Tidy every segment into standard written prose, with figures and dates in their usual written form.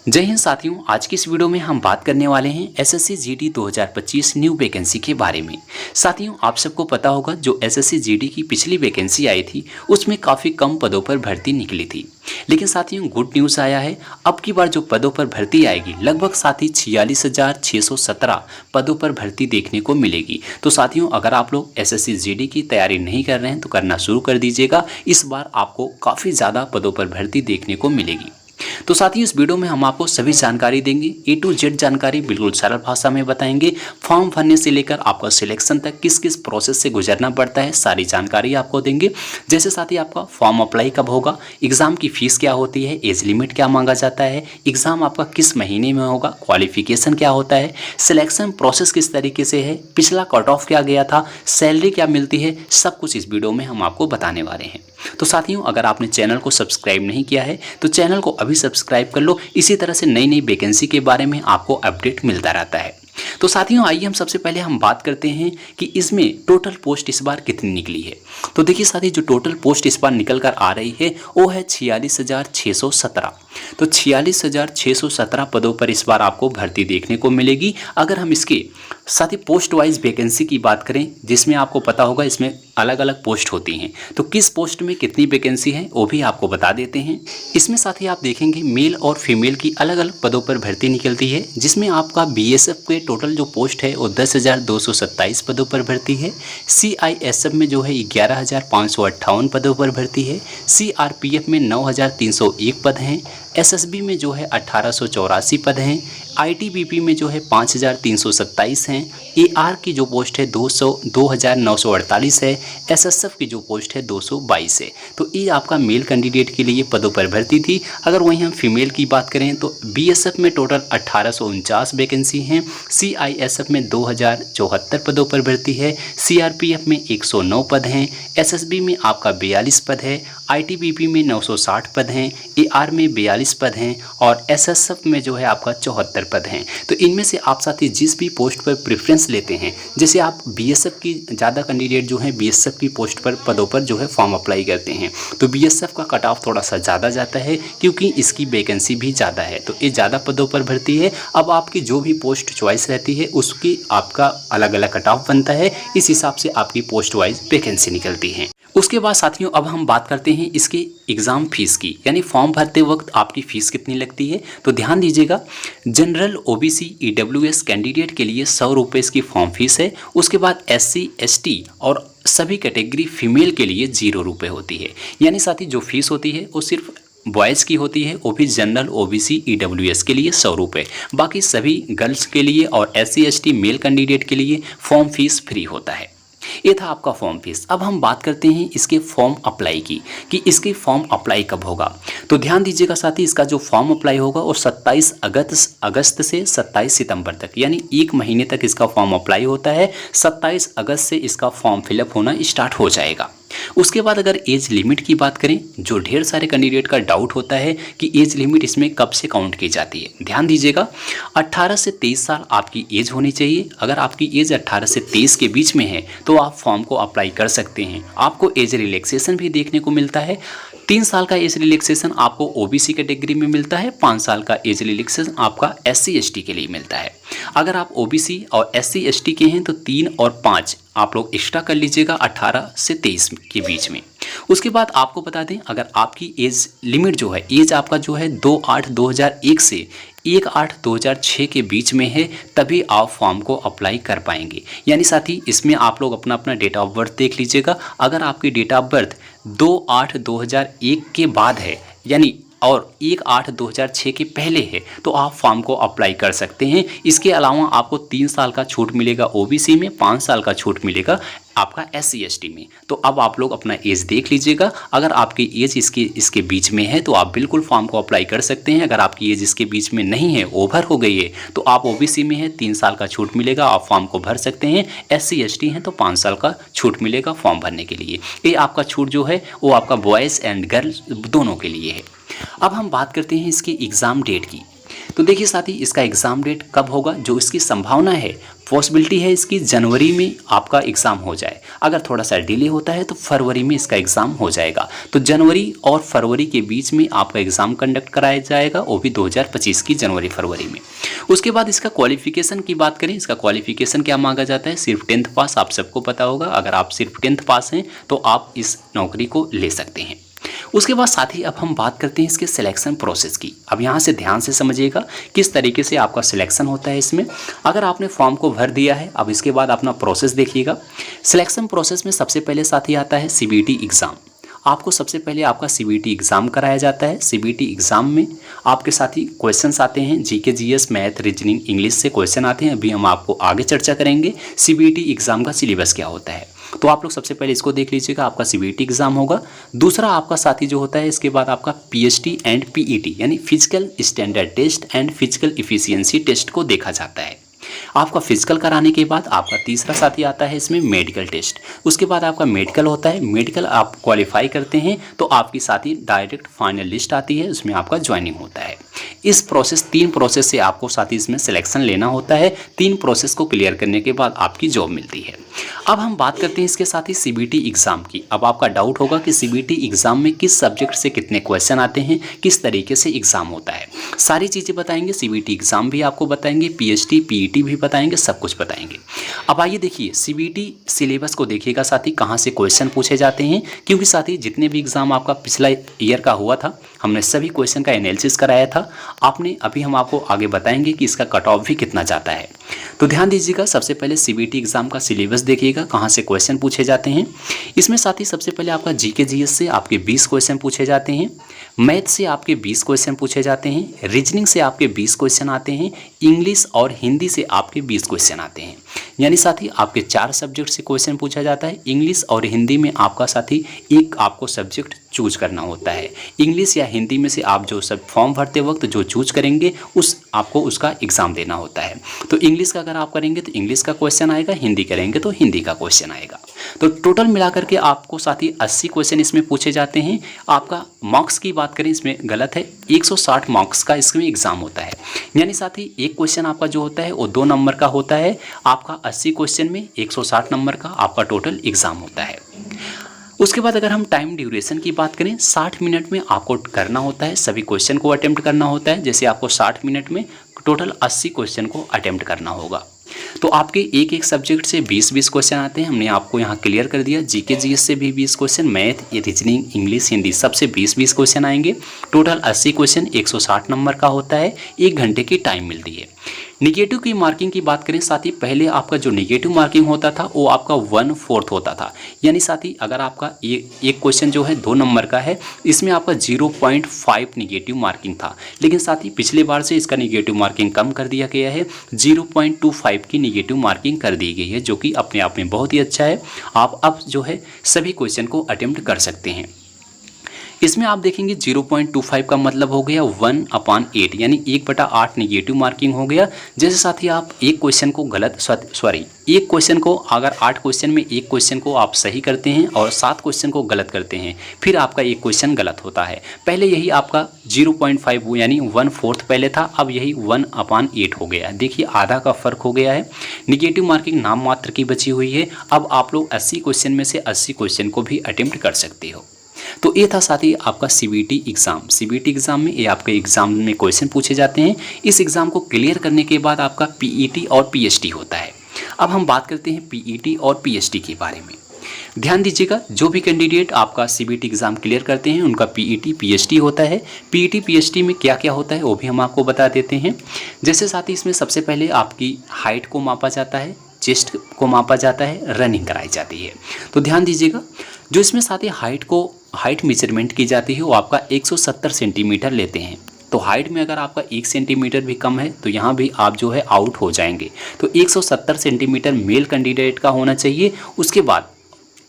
जय हिंद साथियों, आज की इस वीडियो में हम बात करने वाले हैं एसएससी जीडी 2025 न्यू वैकेंसी के बारे में। साथियों, आप सबको पता होगा जो एसएससी जीडी की पिछली वैकेंसी आई थी उसमें काफ़ी कम पदों पर भर्ती निकली थी। लेकिन साथियों, गुड न्यूज़ आया है, अब की बार जो पदों पर भर्ती आएगी लगभग साथी 46,617 पदों पर भर्ती देखने को मिलेगी। तो साथियों, अगर आप लोग एसएससी जीडी की तैयारी नहीं कर रहे हैं तो करना शुरू कर दीजिएगा। इस बार आपको काफ़ी ज़्यादा पदों पर भर्ती देखने को मिलेगी। तो साथियों, इस वीडियो में हम आपको सभी जानकारी देंगे, ए टू जेड जानकारी बिल्कुल सरल भाषा में बताएंगे। फॉर्म भरने से लेकर आपका सिलेक्शन तक किस किस प्रोसेस से गुजरना पड़ता है, सारी जानकारी आपको देंगे। जैसे साथी आपका फॉर्म अप्लाई कब होगा, एग्ज़ाम की फ़ीस क्या होती है, एज लिमिट क्या मांगा जाता है, एग्ज़ाम आपका किस महीने में होगा, क्वालिफिकेशन क्या होता है, सिलेक्शन प्रोसेस किस तरीके से है, पिछला कट ऑफ क्या गया था, सैलरी क्या मिलती है, सब कुछ इस वीडियो में हम आपको बताने वाले हैं। तो साथियों, अगर आपने चैनल को सब्सक्राइब नहीं किया है तो चैनल को अभी सब्सक्राइब कर लो। इसी तरह से नई नई वैकेंसी के बारे में आपको अपडेट मिलता रहता है। तो साथियों, आइए हम सबसे पहले हम बात करते हैं कि इसमें टोटल पोस्ट इस बार कितनी निकली है। तो देखिए साथी, जो टोटल पोस्ट इस बार निकल कर आ रही है वो है 46,617। तो 46,617 पदों पर इस बार आपको भर्ती देखने को मिलेगी। अगर हम इसके साथ ही पोस्ट वाइज वैकेंसी की बात करें, जिसमें आपको पता होगा इसमें अलग अलग पोस्ट होती हैं, तो किस पोस्ट में कितनी वैकेंसी है वो भी आपको बता देते हैं। इसमें साथ ही आप देखेंगे मेल और फीमेल की अलग अलग पदों पर भर्ती निकलती है, जिसमें आपका बीएसएफ के टोटल जो पोस्ट है वो 10,227 पदों पर भर्ती है। सीआईएसएफ में जो है 11,558 पदों पर भर्ती है। सीआरपीएफ में 9,301 पद हैं। एसएसबी में जो है 1,884 पद हैं। आईटीबीपी में जो है 5,327 हैं। एआर की जो पोस्ट है 2,948 है। एसएसएफ की जो पोस्ट है 222 है। तो ये आपका मेल कैंडिडेट के लिए पदों पर भर्ती थी। अगर वहीं हम फीमेल की बात करें तो बीएसएफ में टोटल 1,849 वैकेंसी हैं। सीआईएसएफ में 2,074 पदों पर भर्ती है। सीआरपीएफ में 109 पद हैं। एसएसबी में आपका 42 पद है। आईटीबीपी में 960 पद हैं। एआर में 42 पद हैं और एसएसएफ में जो है आपका 74 पद हैं। तो इनमें से आप साथी जिस भी पोस्ट पर प्रेफरेंस लेते हैं, जैसे आप बीएसएफ की ज़्यादा कैंडिडेट जो है बीएसएफ की पोस्ट पर पदों पर जो है फॉर्म अप्लाई करते हैं, तो बीएसएफ का कट ऑफ थोड़ा सा ज़्यादा जाता है क्योंकि इसकी वैकेंसी भी ज़्यादा है। तो ये ज़्यादा पदों पर भर्ती है। अब आपकी जो भी पोस्ट चॉइस रहती है उसकी आपका अलग अलग कट ऑफ बनता है, इस हिसाब से आपकी पोस्ट वाइज वैकेंसी निकलती है। उसके बाद साथियों, अब हम बात करते हैं इसके एग्ज़ाम फीस की, यानी फॉर्म भरते वक्त आपकी फ़ीस कितनी लगती है। तो ध्यान दीजिएगा, जनरल ओबीसी ईडब्ल्यूएस कैंडिडेट के लिए 100 रुपये इसकी फॉर्म फीस है। उसके बाद एससी एसटी और सभी कैटेगरी फीमेल के लिए 0 रुपये होती है। यानी साथी जो फीस होती है वो सिर्फ बॉयज़ की होती है, वो भी जनरल ओबीसी ईडब्ल्यूएस के लिए 100 रुपये। बाकी सभी गर्ल्स के लिए और एससी एसटी मेल कैंडिडेट के लिए फॉर्म फीस फ्री होता है। ये था आपका फॉर्म फीस। अब हम बात करते हैं इसके फॉर्म अप्लाई की कि इसके फॉर्म अप्लाई कब होगा। तो ध्यान दीजिएगा साथी, इसका जो फॉर्म अप्लाई होगा वो 27 अगस्त से 27 सितंबर तक, यानी 1 महीने तक इसका फॉर्म अप्लाई होता है। 27 अगस्त से इसका फॉर्म फिलअप होना स्टार्ट हो जाएगा। उसके बाद अगर एज लिमिट की बात करें, जो ढेर सारे कैंडिडेट का डाउट होता है कि एज लिमिट इसमें कब से काउंट की जाती है, ध्यान दीजिएगा 18 से 23 साल आपकी एज होनी चाहिए। अगर आपकी एज 18 से 23 के बीच में है तो आप फॉर्म को अप्लाई कर सकते हैं। आपको एज रिलैक्सेशन भी देखने को मिलता है। 3 साल का एज रिलैक्सेशन आपको ओबीसी कैटेगरी में मिलता है। 5 साल का एज रिलैक्सेशन आपका एससी एसटी के लिए मिलता है। अगर आप ओबीसी और एससी एसटी के हैं तो 3 और 5 आप लोग एक्स्ट्रा कर लीजिएगा 18 से 23 के बीच में। उसके बाद आपको बता दें, अगर आपकी एज लिमिट जो है, एज आपका जो है 2/8/2001 से 1/8/2006 के बीच में है, तभी आप फॉर्म को अप्लाई कर पाएंगे। यानी साथी इसमें आप लोग अपना अपना डेट ऑफ बर्थ देख लीजिएगा। अगर आपकी डेट ऑफ बर्थ 2/8/2001 के बाद है यानी और 1/8/2006 के पहले है तो आप फॉर्म को अप्लाई कर सकते हैं। इसके अलावा आपको 3 साल का छूट मिलेगा ओबीसी में, 5 साल का छूट मिलेगा आपका एससी एसटी में। तो अब आप लोग अपना एज देख लीजिएगा। अगर आपकी एज इसके बीच में है तो आप बिल्कुल फॉर्म को अप्लाई कर सकते हैं। अगर आपकी एज इसके बीच में नहीं है, ओवर हो गई है, तो आप ओबीसी में है, 3 साल का छूट मिलेगा, आप फॉर्म को भर सकते हैं। एससी एसटी हैं तो 5 साल का छूट मिलेगा फॉर्म भरने के लिए। ये आपका छूट जो है वो आपका बॉयज़ एंड गर्ल्स दोनों के लिए है। अब हम बात करते हैं इसके एग्ज़ाम डेट की। तो देखिए साथी, इसका एग्ज़ाम डेट कब होगा, जो इसकी संभावना है, पॉसिबिलिटी है इसकी जनवरी में आपका एग्ज़ाम हो जाए। अगर थोड़ा सा डिले होता है तो फरवरी में इसका एग्ज़ाम हो जाएगा। तो जनवरी और फरवरी के बीच में आपका एग्ज़ाम कंडक्ट कराया जाएगा, वो भी 2025 की जनवरी फरवरी में। उसके बाद इसका क्वालिफिकेशन की बात करें, इसका क्वालिफिकेशन क्या मांगा जाता है, सिर्फ 10th पास, आप सबको पता होगा। अगर आप सिर्फ 10th पास हैं तो आप इस नौकरी को ले सकते हैं। उसके बाद साथ ही अब हम बात करते हैं इसके सिलेक्शन प्रोसेस की। अब यहाँ से ध्यान से समझिएगा किस तरीके से आपका सिलेक्शन होता है इसमें। अगर आपने फॉर्म को भर दिया है, अब इसके बाद अपना प्रोसेस देखिएगा। सिलेक्शन प्रोसेस में सबसे पहले साथ ही आता है CBT एग्ज़ाम। आपको सबसे पहले आपका CBT एग्ज़ाम कराया जाता है। CBT एग्ज़ाम में आपके साथ ही क्वेश्चंस आते हैं, GK GS math reasoning English से क्वेश्चन आते हैं। अभी हम आपको आगे चर्चा करेंगे CBT एग्ज़ाम का सिलेबस क्या होता है। तो आप लोग सबसे पहले इसको देख लीजिएगा, आपका CBT एग्ज़ाम होगा। दूसरा आपका साथी जो होता है, इसके बाद आपका PST एंड PET यानी physical standard test and physical efficiency test को देखा जाता है। आपका फिजिकल कराने के बाद आपका तीसरा साथी आता है इसमें मेडिकल टेस्ट। उसके बाद आपका मेडिकल होता है। मेडिकल आप क्वालिफाई करते हैं तो आपकी साथी डायरेक्ट फाइनल लिस्ट आती है, उसमें आपका ज्वाइनिंग होता है। इस प्रोसेस 3 प्रोसेस से आपको साथी इसमें सिलेक्शन लेना होता है। 3 प्रोसेस को क्लियर करने के बाद आपकी जॉब मिलती है। अब हम बात करते हैं इसके साथ ही CBT एग्ज़ाम की। अब आपका डाउट होगा कि CBT एग्ज़ाम में किस सब्जेक्ट से कितने क्वेश्चन आते हैं, किस तरीके से एग्ज़ाम होता है, सारी चीज़ें बताएंगे। CBT एग्ज़ाम भी आपको बताएंगे, PST PET भी बताएंगे, सब कुछ बताएंगे। अब आइए देखिए CBT सिलेबस को देखिएगा साथी, कहाँ से क्वेश्चन पूछे जाते हैं। क्योंकि साथी जितने भी एग्ज़ाम आपका पिछला ईयर का हुआ था, हमने सभी क्वेश्चन का एनालिसिस कराया था आपने। अभी हम आपको आगे बताएंगे कि इसका कट ऑफ भी कितना जाता है। तो ध्यान दीजिएगा, सबसे पहले CBT एग्ज़ाम का सिलेबस देखिएगा, कहाँ से क्वेश्चन पूछे जाते हैं। इसमें साथ ही सबसे पहले आपका GK GS से आपके 20 क्वेश्चन पूछे जाते हैं, मैथ से आपके 20 क्वेश्चन पूछे जाते हैं, रीजनिंग से आपके 20 क्वेश्चन आते हैं, इंग्लिश और हिंदी से आपके 20 क्वेश्चन आते हैं। यानी साथी आपके 4 सब्जेक्ट से क्वेश्चन पूछा जाता है। इंग्लिश और हिंदी में आपका साथी एक आपको सब्जेक्ट चूज करना होता है। इंग्लिश या हिंदी में से आप जो सब फॉर्म भरते वक्त जो चूज करेंगे आपको उसका एग्ज़ाम देना होता है। तो इंग्लिश का अगर आप करेंगे तो इंग्लिश का क्वेश्चन आएगा, हिंदी करेंगे तो हिंदी का क्वेश्चन आएगा। तो टोटल मिलाकर के आपको साथी 80 क्वेश्चन इसमें पूछे जाते हैं। आपका मार्क्स की बात करें, इसमें गलत है, 160 मार्क्स का इसमें एग्ज़ाम होता है। यानी साथी एक क्वेश्चन आपका जो होता है वो 2 नंबर का होता है। आपका 80 क्वेश्चन में 160 नंबर का आपका टोटल एग्ज़ाम होता है। उसके बाद अगर हम टाइम ड्यूरेशन की बात करें, 60 मिनट में आपको करना होता है, सभी क्वेश्चन को अटेम्प्ट करना होता है। जैसे आपको 60 मिनट में टोटल 80 क्वेश्चन को अटेम्प्ट करना होगा। तो आपके एक सब्जेक्ट से 20-20 क्वेश्चन आते हैं। हमने आपको यहाँ क्लियर कर दिया। GK GS से भी 20 question, math, reasoning, English, Hindi सबसे 20-20 क्वेश्चन आएंगे। टोटल 80 क्वेश्चन 160 नंबर का होता है। 1 घंटे की टाइम मिलती है। निगेटिव की मार्किंग की बात करें साथी, पहले आपका जो निगेटिव मार्किंग होता था वो आपका 1/4 होता था। यानी साथी अगर आपका एक क्वेश्चन जो है 2 नंबर का है, इसमें आपका 0.5 निगेटिव मार्किंग था। लेकिन साथी पिछले बार से इसका निगेटिव मार्किंग कम कर दिया गया है, 0.25 की निगेटिव मार्किंग कर दी गई है, जो कि अपने आप में बहुत ही अच्छा है। आप अब जो है सभी क्वेश्चन को अटेम्प्ट कर सकते हैं। इसमें आप देखेंगे 0.25 का मतलब हो गया 1/8 यानी 1/8 निगेटिव मार्किंग हो गया। जैसे साथी आप एक क्वेश्चन को एक क्वेश्चन को अगर 8 क्वेश्चन में एक क्वेश्चन को आप सही करते हैं और 7 क्वेश्चन को गलत करते हैं, फिर आपका एक क्वेश्चन गलत होता है। पहले यही आपका 0.5 यानी 1/4 पहले था, अब यही 1/8 हो गया। देखिए आधा का फ़र्क हो गया है। निगेटिव मार्किंग नाम मात्र की बची हुई है। अब आप लोग 80 क्वेश्चन में से 80 क्वेश्चन को भी अटेम्प्ट कर सकते हो। तो ये था साथी आपका CBT एग्ज़ाम। CBT एग्ज़ाम में ये आपके एग्ज़ाम में क्वेश्चन पूछे जाते हैं। इस एग्ज़ाम को क्लियर करने के बाद आपका PET और PST होता है। अब हम बात करते हैं PET और PST के बारे में। ध्यान दीजिएगा, जो भी कैंडिडेट आपका CBT एग्ज़ाम क्लियर करते हैं उनका PET PST होता है। PET PST में क्या क्या होता है वो भी हम आपको बता देते हैं। जैसे साथी इसमें सबसे पहले आपकी हाइट को मापा जाता है, चेस्ट को मापा जाता है, रनिंग कराई जाती है। तो ध्यान दीजिएगा, जो इसमें साथी हाइट मेजरमेंट की जाती है वो आपका 170 सेंटीमीटर लेते हैं। तो हाइट में अगर आपका 1 सेंटीमीटर भी कम है तो यहाँ भी आप जो है आउट हो जाएंगे। तो 170 सेंटीमीटर मेल कैंडिडेट का होना चाहिए। उसके बाद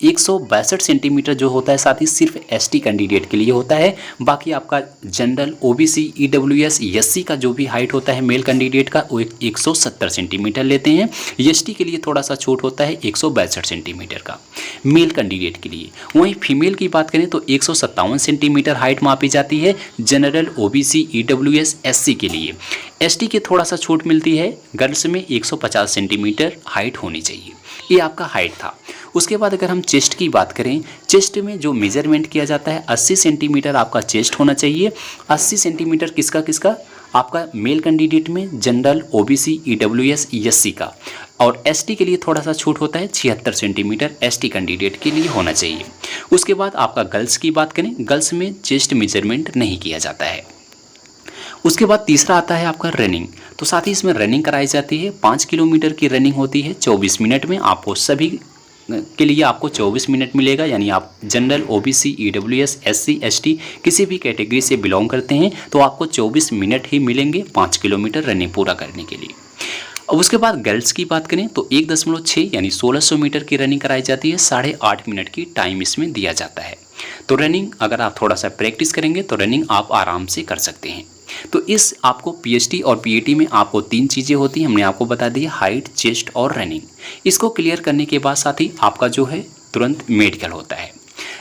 162 सेंटीमीटर जो होता है साथ ही सिर्फ एसटी कैंडिडेट के लिए होता है। बाकी आपका जनरल, ओबीसी, ईडब्ल्यूएस, एससी का जो भी हाइट होता है मेल कैंडिडेट का वो 170 सेंटीमीटर लेते हैं। एसटी के लिए थोड़ा सा छूट होता है 162 सेंटीमीटर का मेल कैंडिडेट के लिए। वहीं फीमेल की बात करें तो 157 सेंटीमीटर हाइट मापी जाती है जनरल, ओबीसी, ईडब्ल्यूएस, एससी के लिए। एसटी के थोड़ा सा छूट मिलती है, गर्ल्स में 150 सेंटीमीटर हाइट होनी चाहिए। ये आपका हाइट था। उसके बाद अगर हम चेस्ट की बात करें, चेस्ट में जो मेजरमेंट किया जाता है 80 सेंटीमीटर आपका चेस्ट होना चाहिए। 80 सेंटीमीटर किसका आपका मेल कैंडिडेट में जनरल, ओबीसी, ईडब्ल्यूएस, एससी का। और एसटी के लिए थोड़ा सा छूट होता है 76 सेंटीमीटर एसटी कैंडिडेट के लिए होना चाहिए। उसके बाद आपका गर्ल्स की बात करें, गर्ल्स में चेस्ट मेजरमेंट नहीं किया जाता है। उसके बाद तीसरा आता है आपका रनिंग। तो साथ ही इसमें रनिंग कराई जाती है, 5 किलोमीटर की रनिंग होती है 24 मिनट में। आपको सभी के लिए आपको 24 मिनट मिलेगा, यानी आप general, OBC, EWS, SC, ST किसी भी कैटेगरी से बिलोंग करते हैं तो आपको 24 मिनट ही मिलेंगे 5 किलोमीटर रनिंग पूरा करने के लिए। अब उसके बाद गर्ल्स की बात करें तो 1.6 यानी 1600 मीटर की रनिंग कराई जाती है। 8.5 मिनट की टाइम इसमें दिया जाता है। तो रनिंग अगर आप थोड़ा सा प्रैक्टिस करेंगे तो रनिंग आप आराम से कर सकते हैं। तो इस आपको पीएचडी और पीएटी में आपको 3 चीज़ें होती हैं, हमने आपको बता दी, हाइट, चेस्ट और रनिंग। इसको क्लियर करने के बाद साथ ही आपका जो है तुरंत मेडिकल होता है।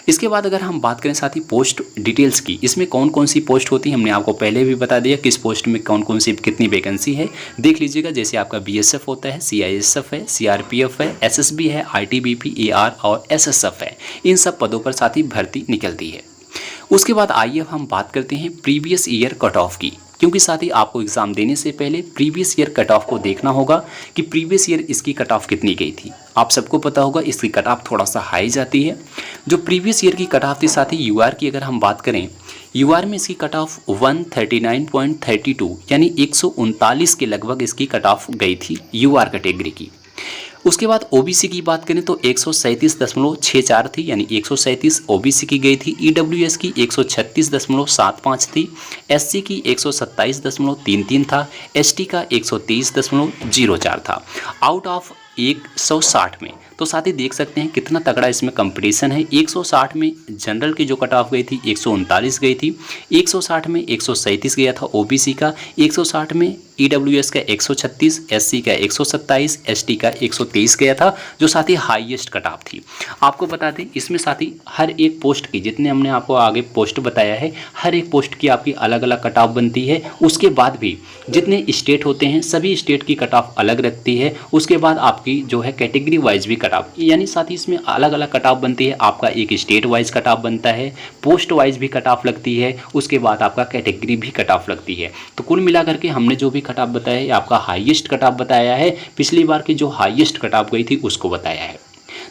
इसके बाद अगर हम बात करें साथ ही पोस्ट डिटेल्स की, इसमें कौन कौन सी पोस्ट होती है हमने आपको पहले भी बता दिया किस पोस्ट में कौन कौन सी कितनी वैकेंसी है। देख लीजिएगा, जैसे आपका बीएसएफ होता है, सीआईएसएफ है, सीआरपीएफ है, एसएसबी है, आईटीबीपी, एआर और एसएसएफ है। इन सब पदों पर साथ ही भर्ती निकलती है। उसके बाद आइए अब हम बात करते हैं प्रीवियस ईयर कट ऑफ की, क्योंकि साथ ही आपको एग्ज़ाम देने से पहले प्रीवियस ईयर कट ऑफ को देखना होगा कि प्रीवियस ईयर इसकी कट ऑफ कितनी गई थी। आप सबको पता होगा इसकी कट ऑफ थोड़ा सा हाई जाती है। जो प्रीवियस ईयर की कट ऑफ थी, साथ ही यूआर की अगर हम बात करें, यूआर में इसकी कट ऑफ 139.32 यानी 139 के लगभग इसकी कट ऑफ गई थी यूआर कैटेगरी की। उसके बाद ओबीसी की बात करें तो 137.64 थी, यानी 137 ओबीसी की गई थी। ईडब्ल्यूएस की 136.75 थी। एससी की 127.33 था। एसटी का 123.04 था आउट ऑफ 160 में। तो साथ ही देख सकते हैं कितना तगड़ा इसमें कंपटीशन है। 160 में जनरल की जो कट ऑफ गई थी 139 गई थी, 160 में 137 गया था ओबीसी का, 160 में ईडब्ल्यूएस का 136, एससी का 127, एसटी का 123 गया था, जो साथ ही हाईएस्ट कट ऑफ थी। आपको बता दें इसमें साथ ही हर एक पोस्ट की, जितने हमने आपको आगे पोस्ट बताया है, हर एक पोस्ट की आपकी अलग अलग कट ऑफ बनती है। उसके बाद भी जितने स्टेट होते हैं सभी स्टेट की कट ऑफ अलग रखती है। उसके बाद आपकी जो है कैटेगरी वाइज भी कट ऑफ, यानी साथ ही इसमें अलग अलग कट ऑफ बनती है। आपका एक स्टेट वाइज कट ऑफ बनता है, पोस्ट वाइज भी कट ऑफ लगती है, उसके बाद आपका कैटेगरी भी कट ऑफ लगती है। तो कुल मिलाकर के हमने जो भी कट ऑफ बताया है आपका हाईएस्ट कट ऑफ बताया है, पिछली बार की जो हाईएस्ट कट ऑफ गई थी उसको बताया है।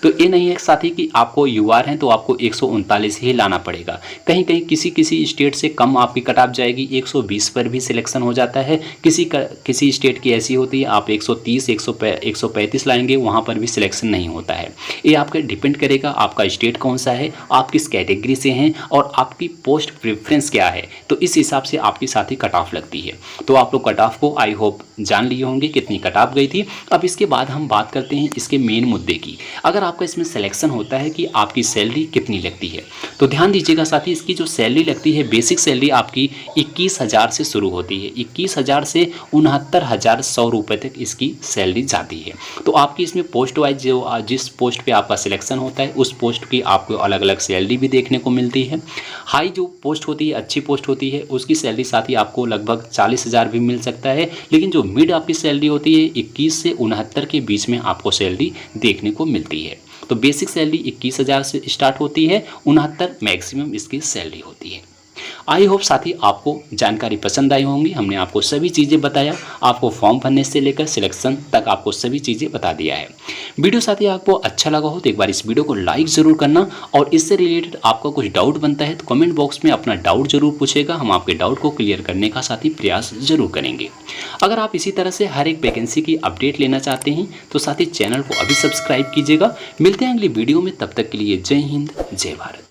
तो ये नहीं है साथी कि आपको यूआर है तो आपको 139 ही लाना पड़ेगा। कहीं कहीं किसी स्टेट से कम आपकी कट ऑफ जाएगी, 120 पर भी सिलेक्शन हो जाता है। किसी स्टेट की ऐसी होती है आप 130 135 लाएंगे, वहाँ पर भी सिलेक्शन नहीं होता है। ये आपका डिपेंड करेगा आपका स्टेट कौन सा है, आप किस कैटेगरी से हैं और आपकी पोस्ट प्रेफरेंस क्या है, तो इस हिसाब से आपकी साथ ही कट ऑफ लगती है। तो आप लोग कट ऑफ को आई होप जान लिए होंगे कितनी कट ऑफ गई थी। अब इसके बाद हम बात करते हैं इसके मेन मुद्दे की। अगर आपका इसमें सिलेक्शन होता है कि आपकी सैलरी कितनी लगती है, तो ध्यान दीजिएगा साथी, इसकी जो सैलरी लगती है बेसिक सैलरी आपकी 21,000 से शुरू होती है। 21,000 से 69,100 रुपये तक इसकी सैलरी जाती है। तो आपकी इसमें पोस्ट वाइज जो जिस पोस्ट पे आपका सिलेक्शन होता है उस पोस्ट की आपको अलग अलग सैलरी भी देखने को मिलती है। हाई जो पोस्ट होती है, अच्छी पोस्ट होती है, उसकी सैलरी साथ ही आपको लगभग 40,000 भी मिल सकता है। लेकिन जो मिड आपकी सैलरी होती है 21 से 69 के बीच में आपको सैलरी देखने को मिलती है। तो बेसिक सैलरी 21,000 से स्टार्ट होती है, 69 मैक्सिमम इसकी सैलरी होती है। आई होप साथी आपको जानकारी पसंद आई होंगी। हमने आपको सभी चीज़ें बताया, आपको फॉर्म भरने से लेकर सिलेक्शन तक आपको सभी चीज़ें बता दिया है। वीडियो साथी आपको अच्छा लगा हो तो एक बार इस वीडियो को लाइक ज़रूर करना, और इससे रिलेटेड आपका कुछ डाउट बनता है तो कमेंट बॉक्स में अपना डाउट ज़रूर पूछेगा। हम आपके डाउट को क्लियर करने का साथी प्रयास ज़रूर करेंगे। अगर आप इसी तरह से हर एक वैकेंसी की अपडेट लेना चाहते हैं तो साथी चैनल को अभी सब्सक्राइब कीजिएगा। मिलते हैं अगली वीडियो में, तब तक के लिए जय हिंद, जय भारत।